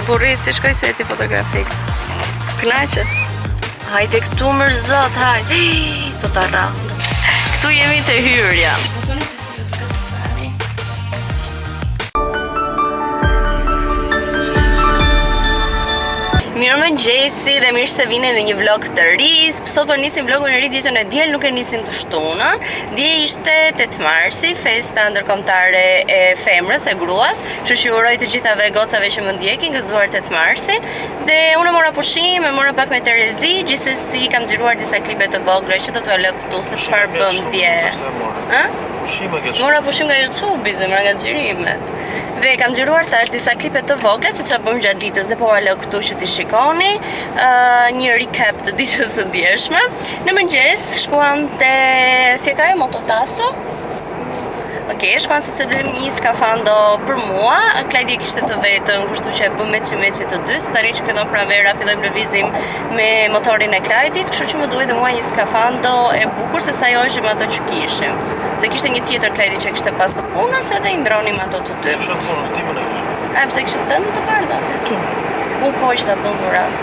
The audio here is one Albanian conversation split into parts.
Burri, si shkoj seti fotografik? Knaqet? Hajde këtu mërzot, hajde. Do të rrandë. Këtu jemi të hyrja. Mirë më gjesi dhe mirë se vine në një vlog të ris. Sot për nisim vlogun e ri ditën e diel, nuk e nisim të shtunën. Dje ishte 8 marsi, festa ndërkombëtare e femrës, e gruas. Kështu që uroj të gjithave gocave që më ndjekin gëzuar 8 marsin. Dhe unë mora pushim, e mora pak me Terezi, gjithsesi kam xhiruar disa klipe të vogla që do t'u lë këtu se çfarë bëm dje. Mora pushim nga YouTube, zemra nga xhirimet. Dhe kam xhiruar thash disa klipe të vogla se çfarë bëm gjatë ditës dhe po alo këtu që ti shikoni një recap të ditës së djeshme. Në mëngjes shkuam te si e ka e Mototaso. Okej, shkuan sepse blem një skafando për mua. Klajdi kishte të vetën, kështu që e bëm meçi të dy. Se tani që fillon pranvera, fillojmë lëvizim me motorin e Klajdit, kështu që më duhet dhe mua një skafando e bukur se sa jo ishim ato që kishim. Se kishte një tjetër Klajdi që kishte pas të punës edhe i ndronim ato të dy. Kishte punës, ti më në kishte. Pse kishte tënde të parë date? Unë po që ta bëm dhurat.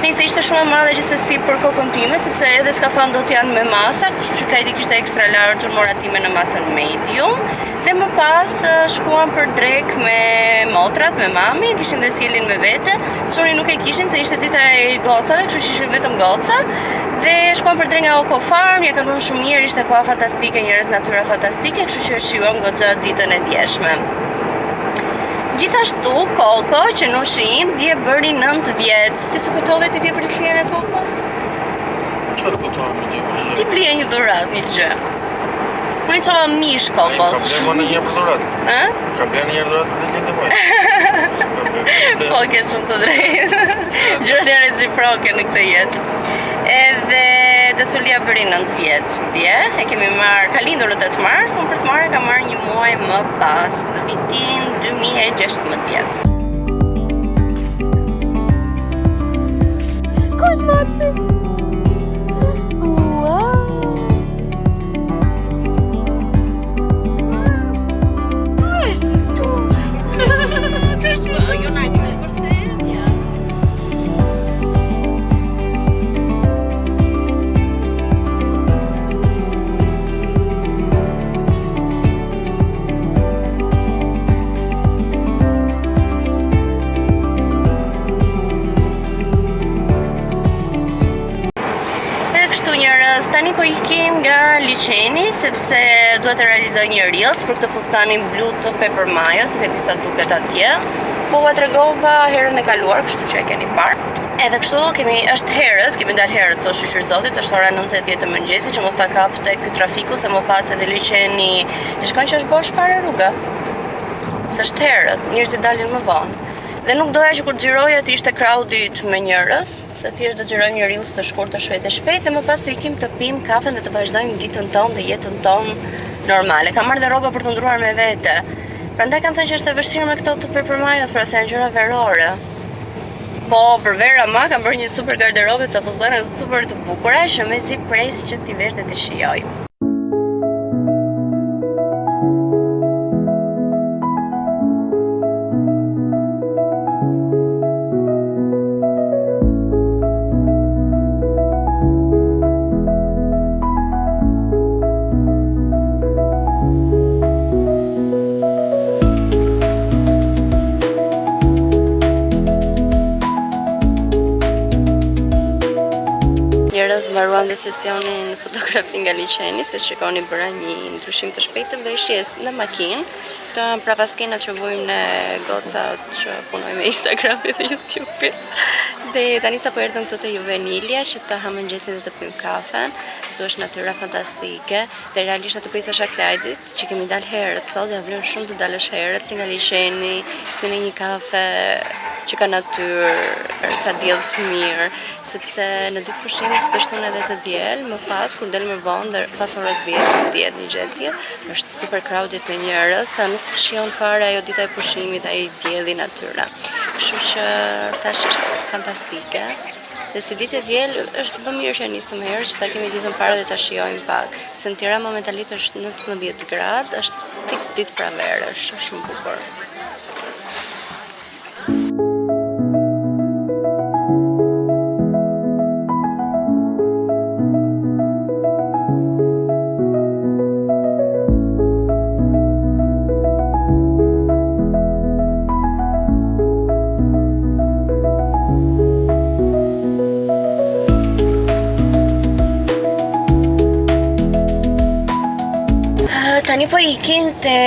Nëse ishte shumë e madhe gjithsesi për kokën time, sepse edhe skafandot janë me masa, kështu që Klajdi kishte ekstra large, mora time në masën medium. Dhe më pas shkuam për drek me motrat, me mami, kishim dhe Silin me vete. Çuni nuk e kishin se ishte dita e gocave, kështu që ishin vetëm goca. Dhe shkuam për drek nga Oko Farm, ja kalojmë shumë mirë, ishte koha fantastike, njerëz natyra fantastike, kështu që shijojmë goxha ditën e djeshme. Gjithashtu, Koko, që në shim, dje bëri 9 vjeç. Si su kujtove ti dje për lëklijen e Kokos? Çfarë kujtove me dje për lëklijen? Ti blije një dhurat, një gjë. Unë i qova mish Kokos. Ka blerë në një për dhurat? Ka blerë një dhurat për lëklijen e mojë? Po, ke shumë të drejtë. Gjërat janë reciproke në këtë jetë. Edhe Deculia bëri 9 vjeç dje, e kemi marrë, ka lindur në 8 mars, unë për të marrë ka marrë një muaj më pas, në vitin 2016. Kush moci? Tani po ikim nga liçeni sepse duhet të realizoj një reels për këtë fustanin blu të Pepper Majos, nuk e di sa duket atje. Po ua tregova herën e kaluar, kështu që e keni parë. Edhe kështu është herët, kemi dalë herët sot shqyr zotit, është ora 9:10 të mëngjesi që mos ta kapte ky trafiku se më pas edhe liçeni e shkon që është bosh fare rruga. Se është herët, njerëzit dalin më vonë. Dhe nuk doja që kur xhiroja të ishte crowded me njerëz, se thjesht do xhirojmë një reels të shkurtër shpejt dhe më pas të ikim të pim kafen dhe të vazhdojmë ditën tonë dhe jetën tonë normale. Kam marrë dhe rroba për të ndruar me vete. Prandaj kam thënë që është e vështirë me këto të Pepper Majos, pra se janë gjëra verore. Po, për vera ma kam bërë një super garderobe ca fuzdane super të bukura që mezi pres që ti vesh dhe të shijoj. Mbaruam dhe sesionin fotografi nga liçeni, se shikoni bëra një ndryshim të shpejtë të veshjes në makinë. Këto janë prapa skenat që vojmë në gocat që punojmë me Instagramin dhe YouTube-in. Dhe tani sa po erdhëm këtu te Juvenilia që të ha mëngjesin dhe të pim kafen. Këtu është natyra fantastike. Dhe realisht atë po i thosha Klajdit që kemi dalë herët sot, ja vlen shumë të dalësh herët si nga liçeni, si në një kafe që ka natyrë, ka diell të mirë, sepse në ditë pushimi si të shtunë edhe të diel, më pas kur del më vonë pas orës 10 një gjë tjetër, është super crowded me njerëz, sa nuk të shijon fare ajo dita e pushimit, ai dielli natyra. Kështu që tash është fantastike. Dhe si ditë e diel është më mirë që nisëm herë që ta kemi ditën parë dhe ta shijojmë pak. Se në Tiranë momentalisht është 19 gradë, është fiks ditë pranvere, është shumë bukur. ikin te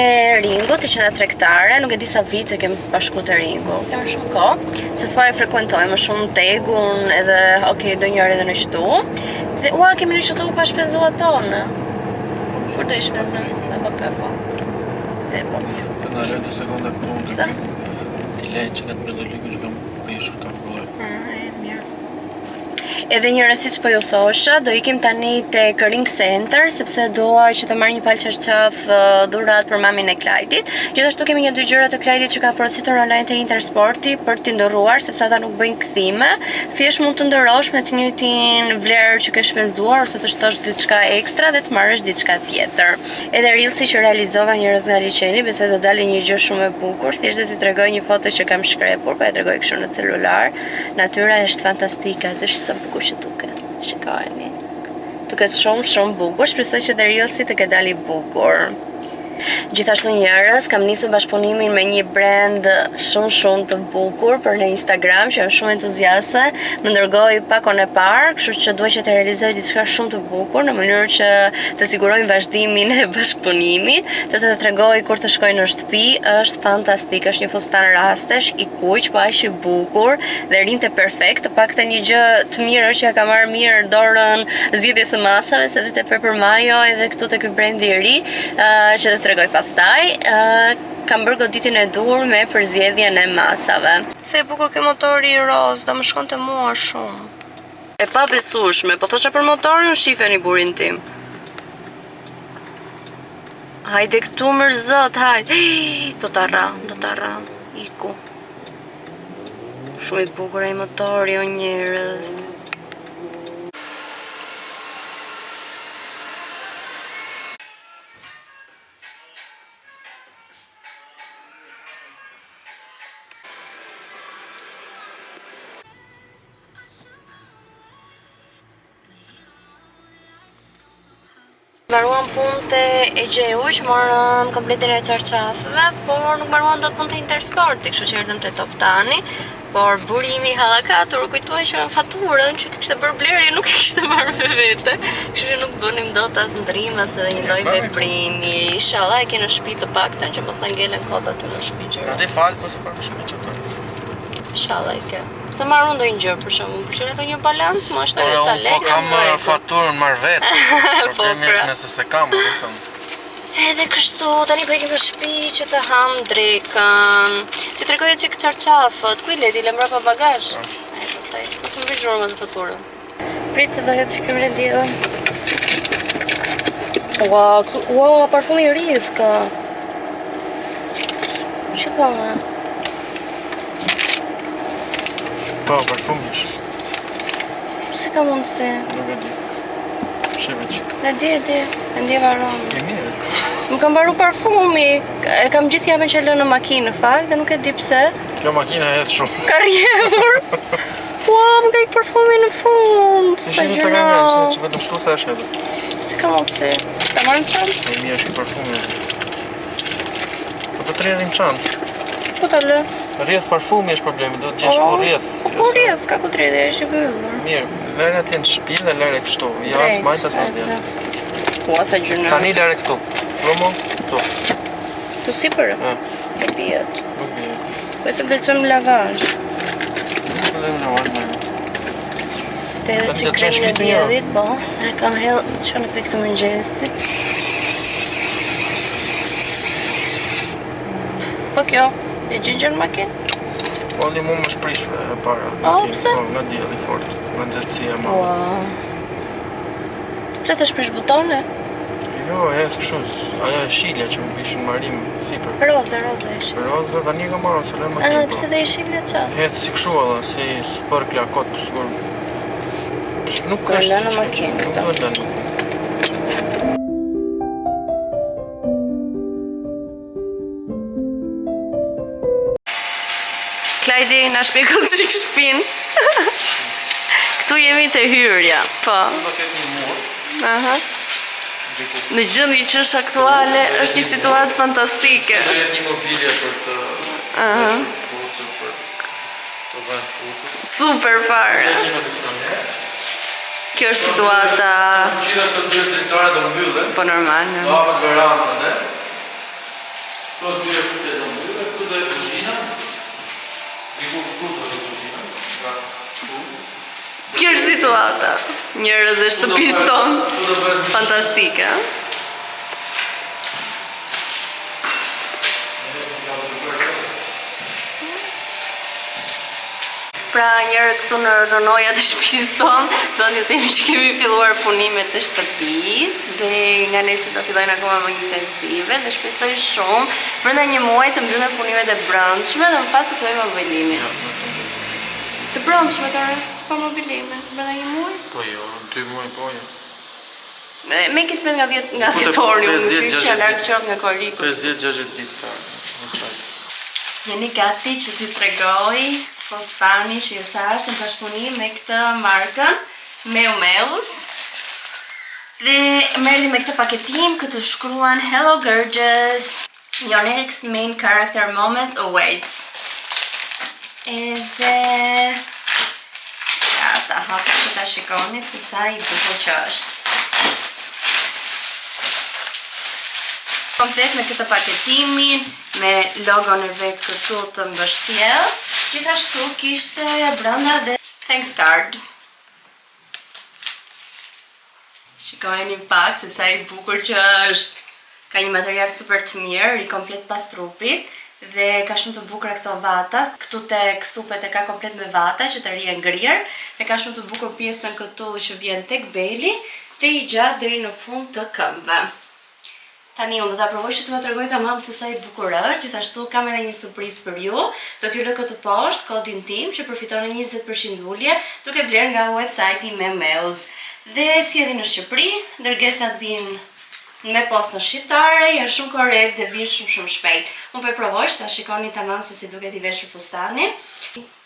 Ringo, te qendra tregtare, nuk e di sa vite kem bashku te Ringo. Kemë shumë kohë, se s'para frekuentoj më shumë Tegun edhe do njëherë edhe në qytu. Dhe kemi në qytu pa shpenzuar tonë. Kur do i shpenzojmë? Apo kako? Po mirë. Të na lë 2 sekonda këtu. Sa? Ti lej që ka të prezoliku që kam prishur ta rregulloj. Mirë. Edhe një rësi që po ju thosha, do ikim tani te Ring Center, sepse doa që të marr një palë çarçaf dhurat për mamin e Klajtit. Gjithashtu kemi një 2 gjëra të Klajtit që ka porositur online te Intersporti për t'i ndërruar, sepse ata nuk bëjnë kthime. Thjesht mund të ndërosh me të njëjtin vlerë që ke shpenzuar ose të shtosh diçka ekstra dhe të marrësh diçka tjetër. Edhe Reelsi që realizova njerëz nga liçeni, besoj do dalë një gjë shumë e bukur. Thjesht do t'i tregoj një foto që kam shkrepur, po e tregoj kështu në celular. Natyra është fantastike, është sa bukur që duket. Shikojeni. Duket shumë bukur, shpresoj që te Reelsi të ketë dalë bukur. Gjithashtu njerëz, kam nisur bashkëpunimin me një brand shumë të bukur për në Instagram, që jam shumë entuziaste. Më dërgoi pakon e parë, kështu që dua që të realizoj diçka shumë të bukur në mënyrë që të sigurojmë vazhdimin e bashkëpunimit. Do të tregoj kur të shkoj në shtëpi, është fantastik, është një fustan rastesh i kuq, po aq i bukur dhe rinte perfekt, të paktën një gjë të mirë që ja ka marrë mirë dorën zgjedhjes së masave, se te Pepper Mayo edhe këtu te ky brandi i ri, që do të tregoj pastaj. Kam bërë goditin e dur me përzgjedhjen e masave. Se e bukur ke motori i roz, do më shkonte mua shumë. E pa besueshme, po thosha për motorin, shifeni burin tim. Hajde këtu mërzot, hajde. Do ta ra, iku. Shumë i bukur ai motori, o njerëz. Mbaruam punët e Gjeu që morëm kompletin e çarçafeve, por nuk mbaruam dot punët e Intersporti, kështu që erdhëm te Toptani. Por burimi hallakatur, kujtoj që faturën që kishte bërë blerje nuk e kishte marrë me vete, kështu që nuk bënim dot as ndrim as edhe një lloj veprimi. Inshallah e ke në shtëpi të paktën që mos na ngelen kot aty në shtëpi gjëra. Na di fal, po s'ka shumë çfarë. Inshallah e ke. Se marrë unë ndonjë gjë për shembull, më pëlqen ato një balans, më është edhe ca lekë. Po kam faturën marr vetë. Problemi është nëse se kam, kupton. Edhe kështu, tani po ikim në shtëpi që të ham drekën. Ti tregoje çik çarçafët, ku i leti lë mbrapa bagazh? Pastaj, mos më bëj me faturën. Prit se do jetë shkrimën diell. Wow, parfumi i ri ka. Shikoj. Po, parfumish. Si ka mundësi? Nuk e di. Sheve që. E di, e ndjeva aromë. Ke mirë. Më kam mbaru parfumi. E kam gjithë javën që lënë në makinë në fakt dhe nuk e di pse. Kjo makina hedh shumë. Ka rrjedhur. Wow, më ka ikë parfumi në fund. Shihni sa kam vesh, që vetëm këtu sa është edhe. Si ka mundësi? Ta marrë në çantë? E mirë është ky parfumi. Po të rrjedhim çantë. Ku ta lë? Rrjedh parfumi është problemi, do të gjesh ku rrjedh. Ku rrjedh, s'ka ku të rrjedhë, është i mbyllur. Mirë, lëre atje në shtëpi dhe lëre kështu. Ja, s'majt as asnjë. Ku sa gjëna. Tani lëre këtu. Promo këtu. Tu sipër? E bjet. Nuk bie. Po se do të çojmë lavazh. Nuk do të lavazh. Te edhe që kremin e diellit, bos, e kam hell që në pikë të mëngjesit. Po kjo, e gjigjen makinë? Po një mu më shprishur e para. Pse? Nga dielli fort, nga nxehtësia e madhe. Wow. Që të shprish butone? Jo, hedh kështu, ajo e shilja që më bishin marim sipër. Roze e shilja. Roze, tani ka marrë se lë makinë. Pse dhe e shilja qa? Hedh si kështu edhe, si spërkla kot, sigur. Nuk është si në makinë. Nuk duhet lënë makinë. Klajdi na shpjegoj çik shtëpinë. Këtu jemi te hyrja, po. Do ketë një mur. Aha. Në gjendje që është aktuale, është një situatë fantastike. Do jetë një mobilje për të pucur për të vënë pucur. Super fare. Kjo është situata. Gjithë ato dy dritare do mbyllen. Po normal. Do hapet veranda, Këto është bërë këtë e të mbyrë, këtu dhe kuzhina. Diku këtu dhe kuzhina. Nga këtu. Kjo është situata. Njerëz e shtëpis tonë. Fantastike. Pra njerëz këtu në rënojat e shtëpis tonë, do t'ju themi që kemi filluar punimet e shtëpis dhe nga nesër do fillojnë akoma më intensive dhe shpresoj shumë brenda një muaji të mbyllen punimet e brendshme dhe më pas të fillojmë mobilimin. Të brendshme tërë, pa mobilimin, brenda një muaji? Po jo, 2 muaj po jo. Me kismet nga 10 orë, që ja larg qoftë nga korriku. 50-60 ditë ta. Jeni gati që t'i tregoj fustani që ju thash në bashkëpunim me këtë markën Meus. Dhe merrni me këtë paketim, këtu shkruan Hello Gorgeous, your next main character moment awaits. Edhe ja, ta hapë që ta shikoni se sa i duke që është. Komplet me këtë paketimin, me logon e vetë këtu të mbështjell, gjithashtu kishte brenda dhe thanks card. Shikojeni pak se sa i bukur që është. Ka një material super të mirë, i komplet pas trupit, dhe ka shumë të bukura këto vata. Këtu tek supet e ka komplet me vata që të rije ngrirë, dhe ka shumë të bukur pjesën këtu që vjen tek beli, dhe i gjatë deri në fund të këmbëve. Tani unë do ta provoj që të më tregoj tamam se sa i bukur është, gjithashtu kam edhe një surprizë për ju. Do t'ju lë këtu poshtë kodin tim që përfitoni 20% ulje duke bler nga websajti Meus. Dhe si edhe në Shqipëri, dërgesat vijnë me postë në shqiptare, janë shumë korrekt dhe vijnë shumë shpejt. Unë po e provoj që ta shikoni tamam se si duket i veshur fustani.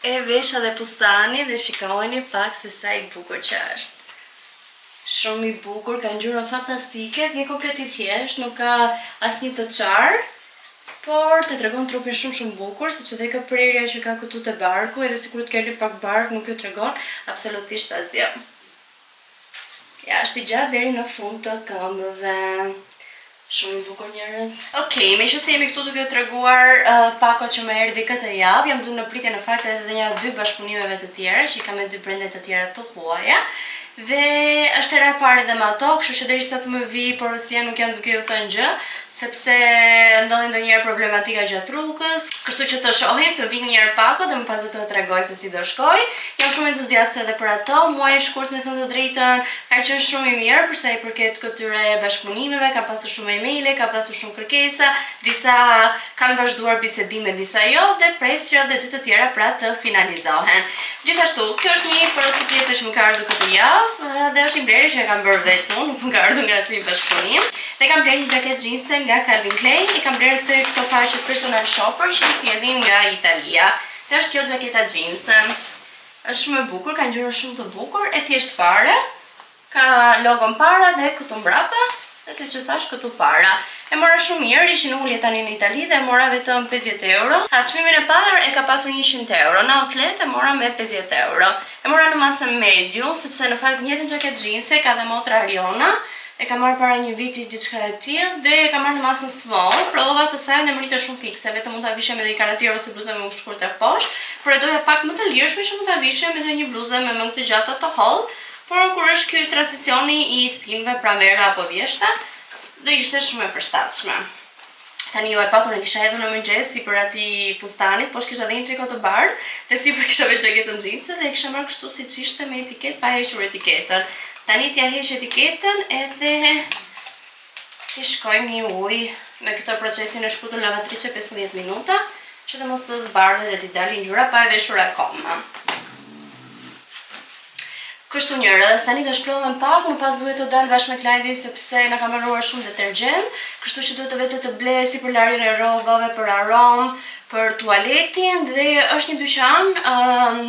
E vesha dhe fustani dhe shikojeni pak se sa i bukur që është. Shumë i bukur, ka ngjyra fantastike, vjen komplet i thjesht, nuk ka asnjë të qarë, por të tregon trupin shumë bukur, sepse dhe ka prerja që ka këtu te barku, edhe sikur të keni pak bark, nuk ju tregon absolutisht asgjë. Ja, është i gjatë deri në fund të këmbëve. Shumë i bukur njerëz. Okej, me që se jemi këtu duke treguar pako që më erdhi këtë javë, jam në pritje në fakt edhe një 2 bashkëpunimeve të tjera, që i kam me 2 brende të tjera të huaja. Dhe është era e parë dhe me ato, kështu që derisa të më vi porosia nuk jam duke ju thënë gjë, sepse ndodhin ndonjëherë problematika gjatë rrugës, kështu që të shohim, të vi një herë pako dhe më pas do t'ju tregoj se si do shkoj. Jam shumë entuziaste edhe për ato, muaji i shkurt me thënë të drejtën ka qenë shumë i mirë për sa i përket këtyre bashkëpunimeve, kam pasur shumë emaile, kam pasur shumë kërkesa, disa kanë vazhduar bisedime, disa jo, dhe pres që edhe 2 të tjera pra të finalizohen. Gjithashtu, kjo është një porosi tjetër që më ka ardhur këtë javë. Dhe është një blerje që e kam bërë vetë unë, nuk më ka ardhur nga asnjë bashkëpunim. Dhe kam blerë një xhaketë jeanse nga Calvin Klein, i kam blerë këto faqe personal shopper që i sjellin nga Italia. Dhe është kjo xhaketa jeanse. Është shumë e bukur, ka ngjyra shumë të bukur, e thjesht fare. Ka logon para dhe këtu mbrapa, dhe siç u thash këtu para. E mora shumë mirë, ishin ulje tani në Itali dhe e mora vetëm 50 euro. Çmimin e parë e ka pasur 100 euro, në outlet e mora me 50 euro. E mora në masën medium, sepse në fakt njëjtën xhaketë jeanse ka dhe motra Ariona. E ka marrë para një viti diçka e tillë dhe e ka marrë në masën small. Provova të saj dhe më rritë shumë pikse, vetëm mund ta vishem edhe një kanatier ose bluzë me më shkurtër poshtë, por e doja pak më të lirshme që mund ta vishem edhe një bluzë me më të gjatë të holl. Por kur është ky transicioni i stileve pranvera apo vjeshta, do ishte shumë e përshtatshme. Tani jo e patur e kisha hedhur në mëngjes si për ati fustanit, po kisha edhe një triko të bardhë, dhe si për kisha vetë xhaketën jeanse dhe e kisha marrë kështu siç ishte me etiketë pa hequr etiketën. Tani t'ja heq etiketën edhe t'i shkojmë një ujë me këtë procesin e shkurtër lavatrice 15 minuta, që të mos të zbardhet dhe t'i dalin ngjyra pa e veshur akoma. Kështu njerëz, tani do shplohem pak, më pas duhet të dal bashkë me klientin sepse na ka marruar shumë detergjent, kështu që duhet të vetë të blej si për larjen e rrobave, për aromë, për tualetin dhe është një dyqan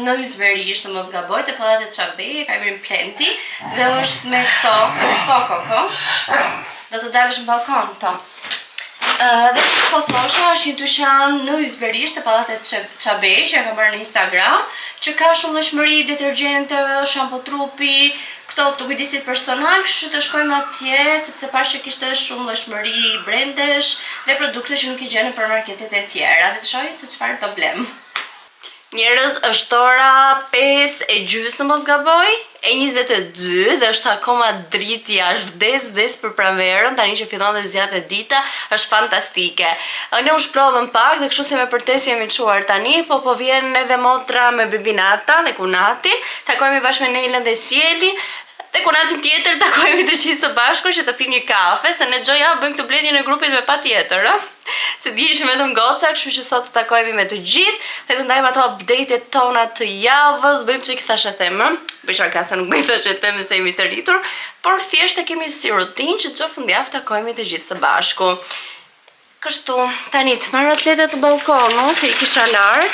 në Ysverish, të mos gaboj, te podhat e Çabej, ka emrin Plenti dhe është me këto, do të dalësh në balkon, po. Dhe si po thosha, është një dyqan në Ysverish, te podhat e Çabej, që e kam marrë në Instagram, që ka shumë llojshmëri detergjente, shampo trupi, këto kujdesit personal, kështu të shkojmë atje sepse pash që kishte shumë llojshmëri brendesh dhe produkte që nuk i gjen në supermarketet e tjera dhe të shohim se çfarë problem. Njerëz, është ora 5:30 mos gaboj, e 22 dhe është akoma dritë jashtë, vdes për pranverën, tani që fillon dhe zjatë e dita, është fantastike. Ne u shprodhëm pak dhe kështu se me përtes jemi çuar tani, po vjen edhe motra me bebinata dhe kunati, takojmë bashkë me Neilën dhe Sielin, dhe kunatin tjetër takojmë të gjithë së bashku që të pim një kafe, se ne Gjoja bëjmë këtë mbledhje në grupit me patjetër, se di ishim vetëm goca, kështu që sot takojmë me të gjithë dhe të ndajmë ato update-et tona të javës, bëjmë që i thashë themë, bëjmë arkasa nuk bëjmë thashë themë se jemi të rritur, por thjesht e kemi si rutinë që çdo fundjavë takojmë të gjithë së bashku. Kështu, tani të marr atletet të balkonut, se i kisha larg.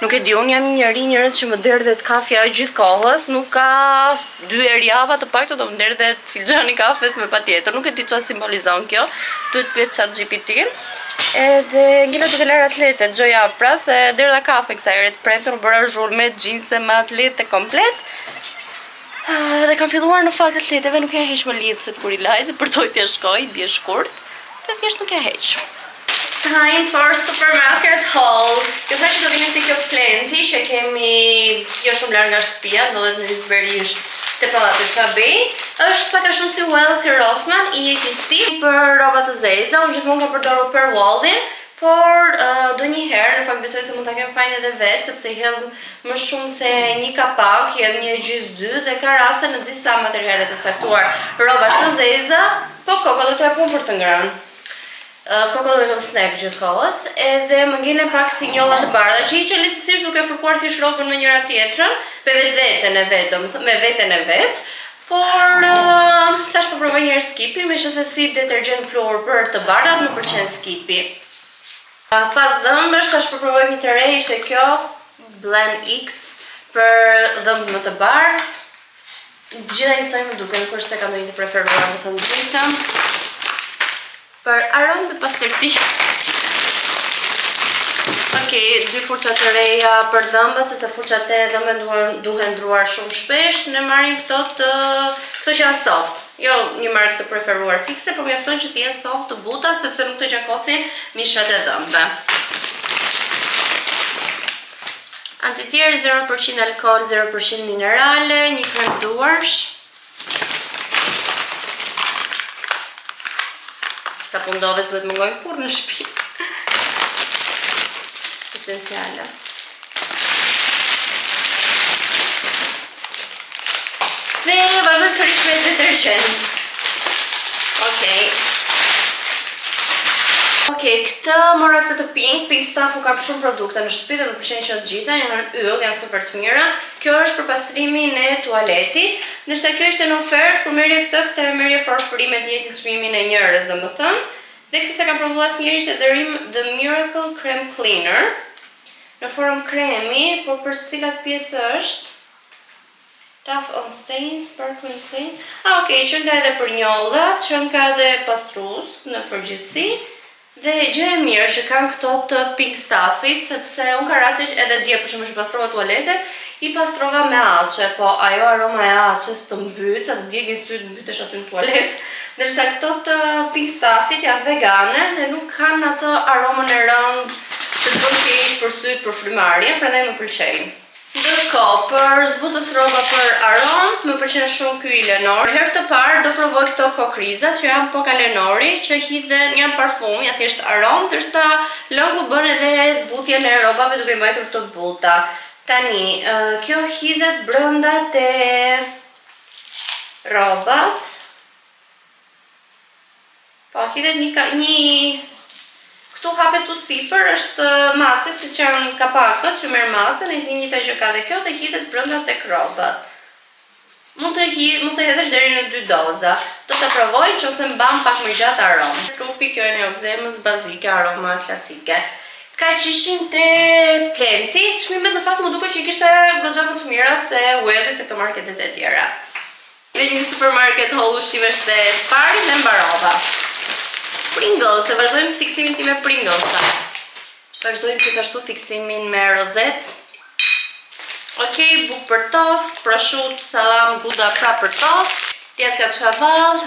Nuk e di, unë jam njerëz që më derdhet kafja gjithë kohës, nuk ka 2 herë java të paktën do më derdhet filxhani kafes me patjetër. Nuk e di çfarë simbolizon kjo. Duhet pyet ChatGPT. Edhe ngjela duke larë atletet, Gjoja pra se derdha kafe kësaj herë të premten, u bëra zhurmë me xhinse me atlete komplet. Dhe kam filluar në fakt atleteve, nuk ja heq më lidhset kur i laj, se përtoj t'ja shkoj, bie shkurt, dhe thjesht nuk ja heq. Time for supermarket haul. Kjo thashë do vinim të kjo Plenty që kemi jo shumë larg nga shtëpia, do në Rysberish te pallati Çabej. Është pak a shumë si Wells si Rossmann, i njëjti stil për rroba të zeza. Unë gjithmonë kam përdorur per wallin, por donjëherë në fakt besoj se mund ta kem fajin edhe vet, sepse i hedh më shumë se një kapak, i hedh një gjys 2 dhe ka raste në disa materiale të caktuar rrobash të zeza, po koko do t'ja pun për të ngrënë. Koko do të snack gjithkohës, edhe më ngelen pak sinjolla të bardha që hiqen lehtësisht duke fërkuar thjesht rrobën me njëra tjetrën, me veten e vet, por thash po provoj një herë Skippy, meqense si detergjent pluhur për të bardhat më pëlqen Skippy. Pas dhëmbësh tash po provoj një të re, ishte kjo Blend X për dhëmbët më të bardhë. Gjitha njësoj më duke, nuk është se kam ndonjë të preferuar më thënë drejtën. Për aromë dhe pastërti. Okej, 2 furça të reja për dhëmba, sepse furçat e dhëmbe duhen ndruar shumë shpesh. Ne marrim këto që janë soft. Jo një markë të preferuar fikse, por mjafton që të jenë soft të buta, sepse nuk të gjakosin mishrat e dhëmbe. Antitjerë 0% alkohol, 0% minerale, një krem duarsh. Sa pundoves duhet më ngojnë kur në shtëpi. Esenciale. Dhe vazhdoj sërish me detergjent. Okej, këtë mora këtë të Pink Stuff, u kam shumë produkte në shtëpi dhe më pëlqejnë që të gjitha, janë yll, janë super të mira. Kjo është për pastrimin e tualetit, ndërsa kjo ishte në ofertë, kur merrje këtë e merrje for free me të njëjtin çmimin e njërës, domethënë. Dhe këtë se kam provuar asnjëherë ishte The Miracle Creme Cleaner, në formë kremi, por për cilat pjesë është? Tough on stains, sparkling clean. Okej, që nga edhe për njollat, që nga edhe pastrues në përgjithësi. Dhe gjë e mirë që kanë këto të Pink Stuffit, sepse unë ka rasti edhe dje për shumë që pastrova tualetet, i pastrova me alqe, po ajo aroma e alqes të mbyt, sa të djegin syt mbytesh aty në tualet, ndërsa këto të Pink Stuffit janë vegane dhe nuk kanë atë aromën e rëndë të bën keq për syt, për frymarrje, prandaj më pëlqejnë. Ndërkohë, për zbutës rroba për aromë, më pëlqen shumë ky Lenor. Herë të parë do provoj këto kokrizat që janë Poca Lenori, që hidhen janë parfum, ja thjesht aromë, ndërsa lëngu bën edhe zbutjen e rrobave duke mbajtur të buta. Tani, kjo hidhet brenda te rrobat. Po, hidhet një këtu hapet tu sipër, është mace, siç janë kapakët që merr macën, e një gjë ka dhe kjo dhe hidhet brenda tek rrobat. Mund të hedhësh deri në 2 doza. Do ta provoj nëse mban pak më gjatë aromë. Trupi kjo e neoxemës bazike, aroma klasike. Kaq ishin te Plenty, çmimet në fakt më duket që i kishte goxha më të mira se Wells se këto marketet e tjera. Dhe një supermarket haul ushqimesh te Spari dhe mbarova. Pringles, e vazhdojmë fiksimin tim me Pringles. Vazhdojmë gjithashtu fiksimin me rozet. Okej, buk për tost, prosciutto, salam, guda pra për tost. Tjetë ka të shkavall,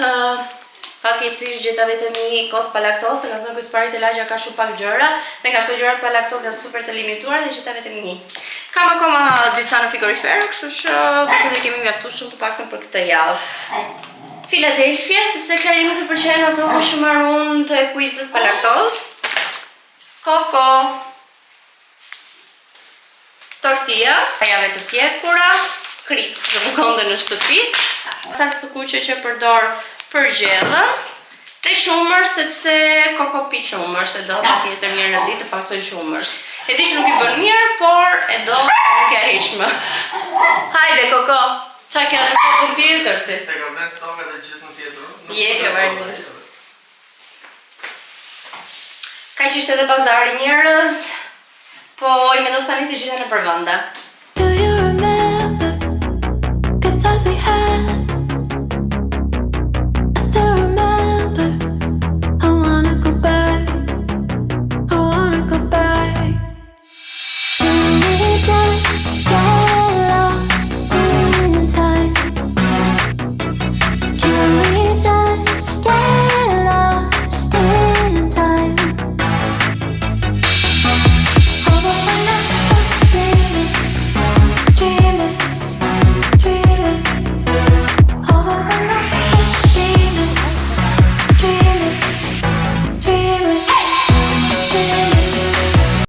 fatkesisht gjeta vetëm një kos pa laktozë, nga thënë ky sparit e lagja ka shumë pak gjëra, dhe nga këto gjërat pa laktozë janë super të limituara dhe gjeta vetëm një. Kam akoma disa në frigorifer, kështu që besoj se kemi mjaftuar shumë të paktën për këtë javë. Philadelphia, sepse Klari nuk i pëlqejnë ato më shumë marron të ekuizës pa laktozë. Koko. Tortilla, jave të pjekura, krips që më konde në shtëpi, salcë të kuqe që përdor për gjellën, dhe qumësh sepse Koko pi qumësh, e do tjetër një në ditë të paktën qumësh. E di që nuk i bën mirë, por e do nuk ja hiq më. Hajde Koko, qa ke edhe kokën tjetër ti? Te ka vend toga dhe gjysmë tjetër. Je, ke vërtetë. Ka që ishte edhe pazari njerëz, po i mendos tani të gjitha në përvënda. Do you remember good times we